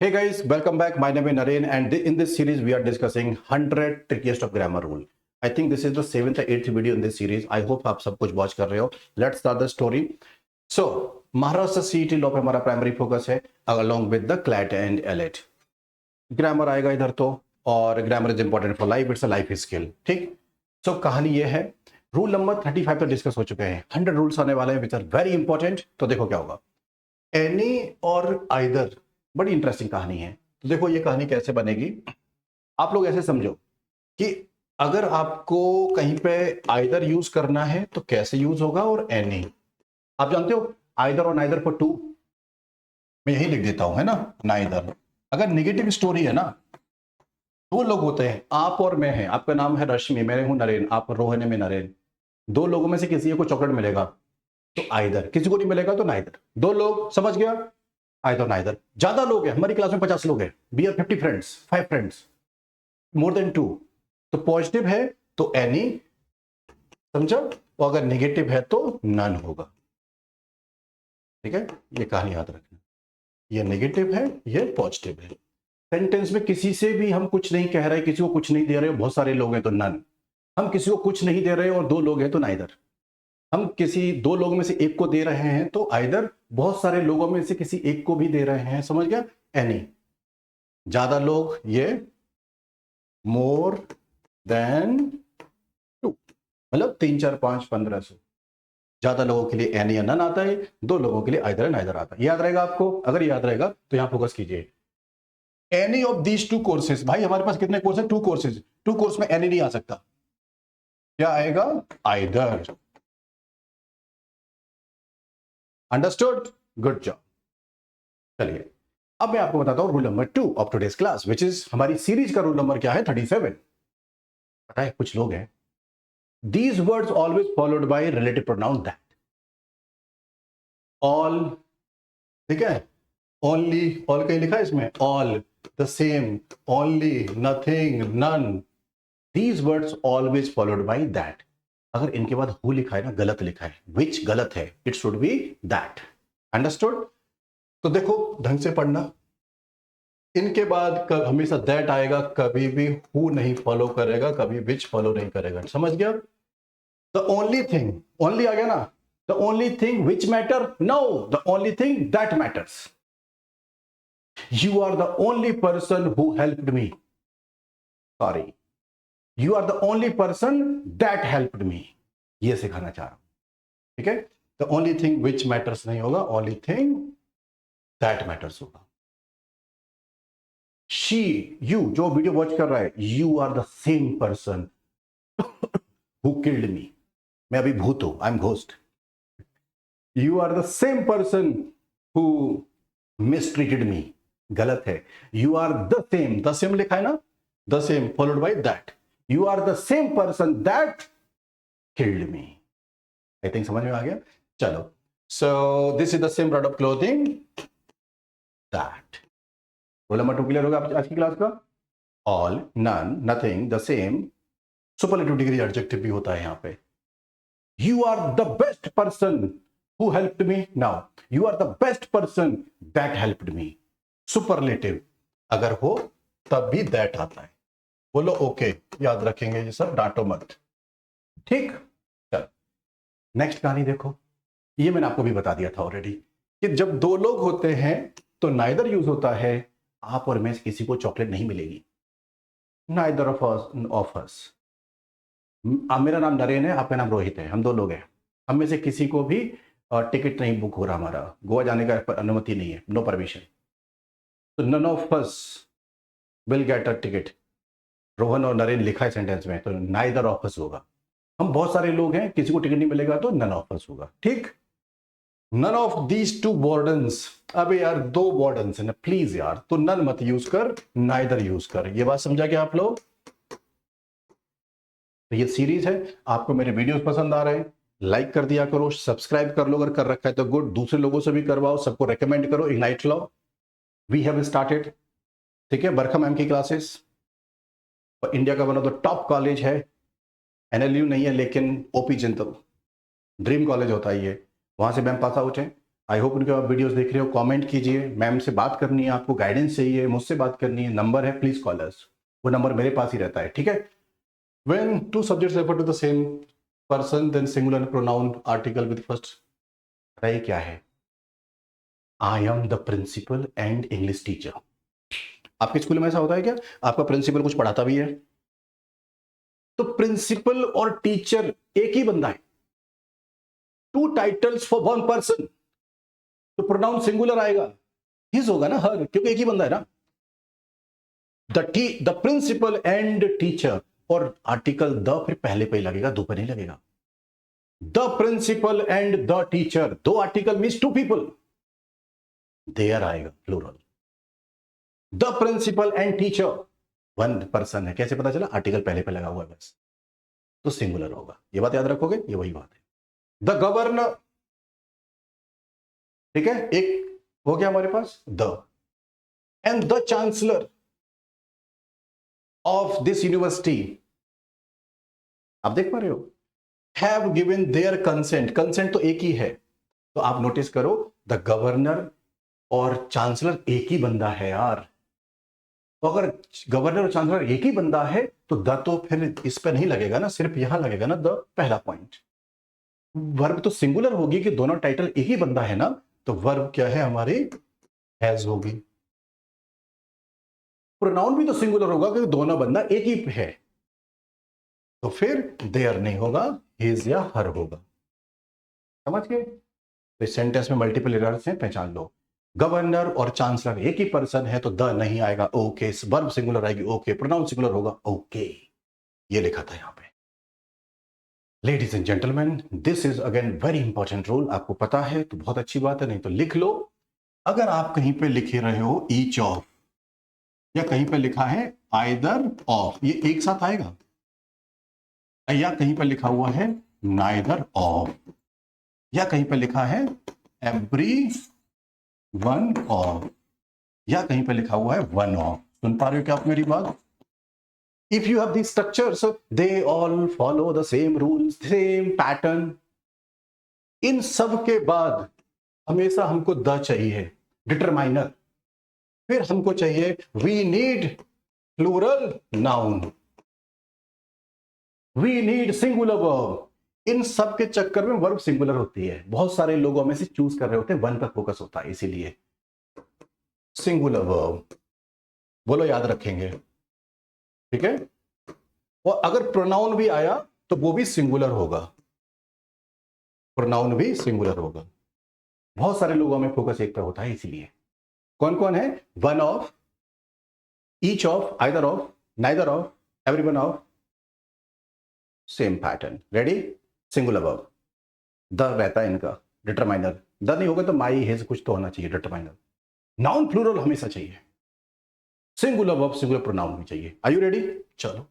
Hey guys, welcome back. My name is Naren, and in this series we are discussing 100 trickiest of grammar rule. I think this is the 7th or 8th video in this series. I hope आप सब कुछ watch कर रहे हो. Let's start the story. So, Maharashtra CET law पे हमारा primary focus है along with the CLAT and LAT. Grammar आएगा इधर तो, और grammar is important for life. It's a life skill. ठीक. सो कहानी ये है. रूल नंबर 35 तो डिस्कस हो चुके हैं. 100 रूल्स आने वाले हैं विच आर वेरी इंपॉर्टेंट. तो देखो क्या होगा. एनी और आइदर. बड़ी इंटरेस्टिंग कहानी है. तो देखो ये कहानी कैसे बनेगी. आप लोग ऐसे समझो कि अगर आपको कहीं पे आइदर यूज करना है तो कैसे यूज होगा, और एनी आप जानते हो आइदर और नाइदर फॉर टू. मैं यही लिख देता हूं, है ना, नाइदर. अगर नेगेटिव स्टोरी है ना, दो लोग होते हैं, आप और मैं हैं. आपका नाम है रश्मि, मैं हूं नरेन, आप रोहन में नरेन. दो लोगों में से किसी को चॉकलेट मिलेगा तो आइदर, किसी को नहीं मिलेगा तो नाइदर. दो लोग, समझ गया, आइदर नाइदर. ज्यादा लोग हैं, हमारी क्लास में 50 लोग हैं. We are 50 friends, 5 friends, more than 2. तो पॉजिटिव है तो एनी, समझा. और अगर नेगेटिव है तो नन होगा. ठीक है, ये कहानी याद रखना. ये नेगेटिव है, ये पॉजिटिव है. सेंटेंस में किसी से भी हम कुछ नहीं कह रहे, किसी को कुछ नहीं दे रहे, बहुत सारे लोग हैं तो नन. हम किसी को कुछ नहीं दे रहे और दो लोग हैं तो नाइदर. हम किसी दो लोगों में से एक को दे रहे हैं तो आइदर, बहुत सारे लोगों में से किसी एक को भी दे रहे हैं, समझ गया, एनी. ज्यादा लोग, ये मोर देन 2, मतलब 3 4 5 1500. ज्यादा लोगों के लिए एनी या नन आता है, दो लोगों के लिए आइदर नाइदर आता है. याद रहेगा आपको. अगर याद रहेगा तो यहां फोकस कीजिए. Any of these 2 courses. भाई हमारे पास कितने कोर्स है? 2 कोर्सेज. 2 कोर्स में एनी नहीं आ सकता. क्या आएगा? आइदर. अंडरस्टूड? Good job. चलिए अब मैं आपको बताता हूं rule number 2 of today's class, which is हमारी सीरीज का रूल नंबर क्या है? 37. पता है कुछ लोग हैं, these words always followed by relative pronoun that. All, ठीक है, ओनली, ऑल कहीं लिखा है इसमें? All, the same, only, nothing, none. These words always followed by that. अगर इनके बाद हु लिखा है ना, गलत लिखा है. विच गलत है. It should be that. Understood? तो देखो ढंग से पढ़ना. इनके बाद हमेशा दैट आएगा, कभी भी हु नहीं फॉलो करेगा, कभी विच फॉलो नहीं करेगा. समझ गया? द ओनली थिंग, ओनली आ गया ना. The only thing which matter? No, the only thing that matters. You are the only person who helped me. Sorry, you are the only person that helped me. ये सिखाना चाह रहा हूं. ठीक है. The only thing which matters नहीं होगा, only thing that matters होगा. शी, यू जो वीडियो वॉच कर रहा है, you are the same person who killed me. मैं अभी भूत हूं, I am ghost. You are the same person who mistreated me. गलत है. You are the same, the same लिखा है ना, the same followed by that. You are the same person that killed me. I think समझ में आ गया. चलो, so this is the same brand of clothing that. Roll number 2 clear होगा आज की क्लास का. All, none, nothing, the same. Superlative degree adjective भी होता है यहां पे. You are the best person who helped me. Now you are the best person that helped me. Superlative अगर हो तब भी दैट आता है. बोलो ओके. याद रखेंगे ये सब, डांटो मत. ठीक. चल नेक्स्ट कहानी देखो. ये मैंने आपको भी बता दिया था ऑलरेडी कि जब दो लोग होते हैं तो नाइदर यूज होता है. आप और मैं किसी को चॉकलेट नहीं मिलेगी. Neither of us. मेरा नाम नरेन है, आपका नाम रोहित है, हम दो लोग हैं. हम में से किसी को भी टिकट नहीं बुक हो रहा. हमारा गोवा जाने का अनुमति नहीं है, नो परमिशन. तो none of us will get a ticket. Rohan और नरेन लिखा है सेंटेंस में, तो नाइदर ऑफ अस होगा. हम बहुत सारे लोग हैं, किसी को टिकट नहीं मिलेगा तो नन ऑफ अस होगा. ठीक. None of these 2 burdens. अबे यार 2 बॉर्डन्स है ना, प्लीज यार. तो नन मत यूज कर, नाइदर यूज कर. ये बात समझा क्या आप लोग? तो ये सीरीज है. आपको मेरे वीडियोस पसंद आ रहे हैं, लाइक कर दिया करो, सब्सक्राइब कर लो अगर कर रखा है तो गुड. दूसरे लोगों से भी करवाओ, सबको रेकमेंड करो. Ignite law we have started. ठीक है. बरखा मैम की क्लासेस, और इंडिया का one of the top college है. एनएलयू नहीं है लेकिन ओपी जिंदल ड्रीम कॉलेज होता है ये. वहां से मैम पास आउट है. आई होप उनके आप वीडियोस देख रहे हो, कमेंट कीजिए। मैम से बात करनी है, आपको गाइडेंस चाहिए, मुझसे बात करनी है, नंबर है, प्लीज कॉल अस। वो नंबर मेरे पास ही रहता है, ठीक है। When two subjects refer to the same person then singular pronoun article with first, रही क्या है, I am the principal and English teacher. आपके स्कूल में ऐसा होता है क्या, आपका प्रिंसिपल कुछ पढ़ाता भी है? तो प्रिंसिपल और टीचर एक ही बंदा है, two titles for one person, तो प्रोनाउन सिंगुलर आएगा, हिज होगा ना, हर, क्योंकि एक ही बंदा है ना। द प्रिंसिपल एंड टीचर, और आर्टिकल द फिर पहले पे ही लगेगा, दो पे नहीं लगेगा। The principal and the teacher, दो article means two people, there आएगा plural. The principal and teacher, one person है, कैसे पता चला, आर्टिकल पहले पे लगा हुआ है बस, तो सिंगुलर होगा। ये बात याद रखोगे, ये वही बात है। द गवर्नर, ठीक है, एक हो गया हमारे पास the, and the chancellor of this university, आप देख पा रहे हो, have given their consent, consent तो एक ही है, तो आप नोटिस करो द गवर्नर और चांसलर एक ही बंदा है यार। तो अगर गवर्नर और चांसलर एक ही बंदा है तो द तो फिर इस पे नहीं लगेगा ना, सिर्फ यहां लगेगा ना द, पहला पॉइंट। वर्ब तो सिंगुलर होगी कि दोनों टाइटल एक ही बंदा है ना, तो वर्ब क्या है हमारी, हैज होगी। प्रोनाउन भी तो सिंगुलर होगा क्योंकि दोनों बंदा एक ही है, तो फिर देयर नहीं होगा, हिज या हर होगा। समझ गए? तो इस सेंटेंस में मल्टीपल एरर्स हैं, पहचान लो। गवर्नर और चांसलर एक ही पर्सन है तो द नहीं आएगा, ओके। वर्ब सिंगुलर आएगी, ओके। प्रोनाउन सिंगुलर होगा, ओके। ये लिखा था यहां पे। Ladies and gentleman, this is again very important rule. आपको पता है तो बहुत अच्छी बात है, नहीं तो लिख लो। अगर आप कहीं पे लिखे रहे हो ईच ऑफ, या कहीं पे लिखा है आइदर ऑफ, ये एक साथ आएगा, या कहीं पे लिखा हुआ है नाइदर ऑफ, या कहीं पे लिखा है एवरी वन ऑफ, या कहीं पे लिखा हुआ है वन ऑफ। सुन पा रहे हो क्या आप मेरी बात? If you have the structures they all follow the same rules, same pattern. इन सब के बाद हमेशा हमको द चाहिए, डिटरमाइनर। फिर हमको चाहिए we need plural noun, we need singular verb. इन सब के चक्कर में वर्ब सिंगुलर होती है, बहुत सारे लोगों में से चूज कर रहे होते हैं, वन पर फोकस होता है, इसीलिए सिंगुलर वर्ब। बोलो याद रखेंगे, ठीक है। और अगर प्रोनाउन भी आया तो वो भी सिंगुलर होगा, प्रोनाउन भी सिंगुलर होगा। बहुत सारे लोगों में फोकस एक पर होता है, इसीलिए। कौन कौन है? One of, each of, either of, neither of, everyone of, same pattern. Ready? Singular verb, the रहता है इनका, डिटरमाइनर। द नहीं होगा तो माई हिज कुछ तो होना चाहिए, डिटरमाइनर। नाउन प्लूरल हमेशा चाहिए, सिंगुलर वर्ब सिंगुलर प्रोनाउन भी चाहिए। Are you ready? चलो,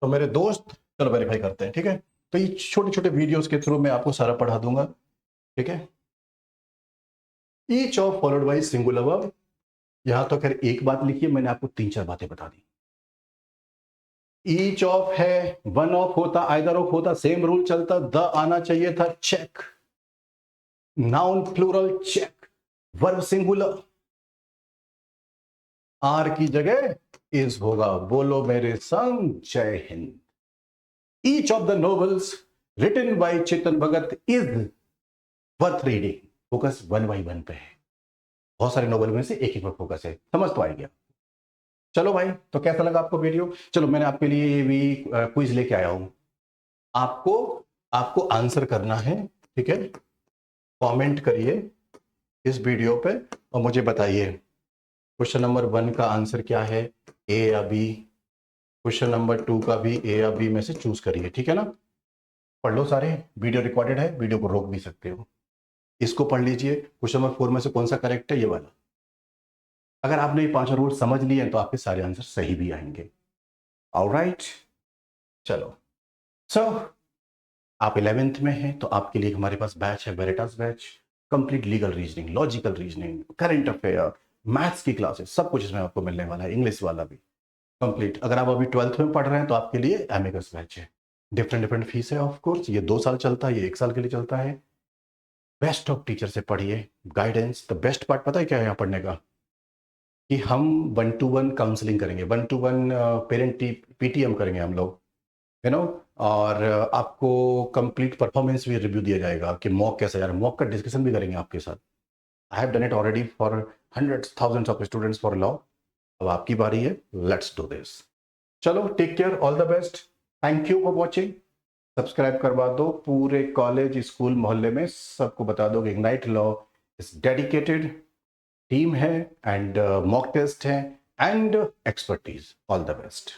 तो मेरे दोस्त, चलो वेरीफाई करते हैं, ठीक है। तो ये छोटे छोटे वीडियोस के थ्रू मैं आपको सारा पढ़ा दूंगा, ठीक है। Each of followed by singular verb, यहां तो खैर एक बात लिखी है, मैंने आपको तीन चार बातें बता दी। ईच ऑफ है, वन ऑफ होता, आइदर ऑफ होता, सेम रूल चलता, द आना चाहिए था, check. Noun plural, check. Verb singular, are की जगह इज होगा। बोलो मेरे संग, जय Hind. Each of the novels written by Chetan Bhagat is worth reading, focus one by one पे है, बहुत सारे नोवेल में से एक ही पर फोकस है। समझ तो आ गया? चलो भाई, तो कैसा लगा आपको वीडियो? चलो, मैंने आपके लिए ये भी क्विज लेके आया हूं, आपको आपको आंसर करना है, ठीक है। कमेंट करिए इस वीडियो पे और मुझे बताइए क्वेश्चन नंबर 1 का आंसर क्या है, ए या बी। क्वेश्चन नंबर 2 का भी ए या बी में से चूज करिए, ठीक है ना। पढ़ लो सारे, वीडियो रिकॉर्डेड है, वीडियो को रोक भी सकते हो। इसको पढ़ लीजिए, क्वेश्चन नंबर 4 में से कौन सा करेक्ट है, ये वाला। अगर आपने ये 5 रूल समझ लिए तो आपके सारे आंसर सही भी आएंगे। ऑलराइट, चलो। सो आप 11th में हैं तो आपके लिए हमारे पास बैच है, Veritas batch. Complete legal reasoning, logical reasoning, current affair, maths की क्लासेस, सब कुछ इसमें आपको मिलने वाला है, इंग्लिश वाला भी कंप्लीट। अगर आप अभी 12th में पढ़ रहे हैं तो आपके लिए एमिकस बैच है। डिफरेंट डिफरेंट फीस है, ऑफ कोर्स। ये 2 साल चलता है, ये 1 साल के लिए चलता है। बेस्ट ऑफ टीचर से पढ़िए, गाइडेंस। द बेस्ट पार्ट पता है क्या है यहाँ पढ़ने का, कि हम 1-to-1 काउंसलिंग करेंगे, 1-to-1 पेरेंट पीटीएम करेंगे हम लोग, यू नो। और आपको कंप्लीट परफॉर्मेंस भी रिव्यू दिया जाएगा कि मॉक कैसा यार, मॉक का डिस्कशन भी करेंगे आपके साथ। I have done it already for hundreds thousands of students for law. अब आपकी बारी है, लेट्स डू दिस। चलो, take care, all the best, thank you for watching. Subscribe करवा दो, पूरे कॉलेज स्कूल मोहल्ले में सबको बता दो कि ignite law is dedicated team है, एंड मॉक टेस्ट है, and expertise. All the best.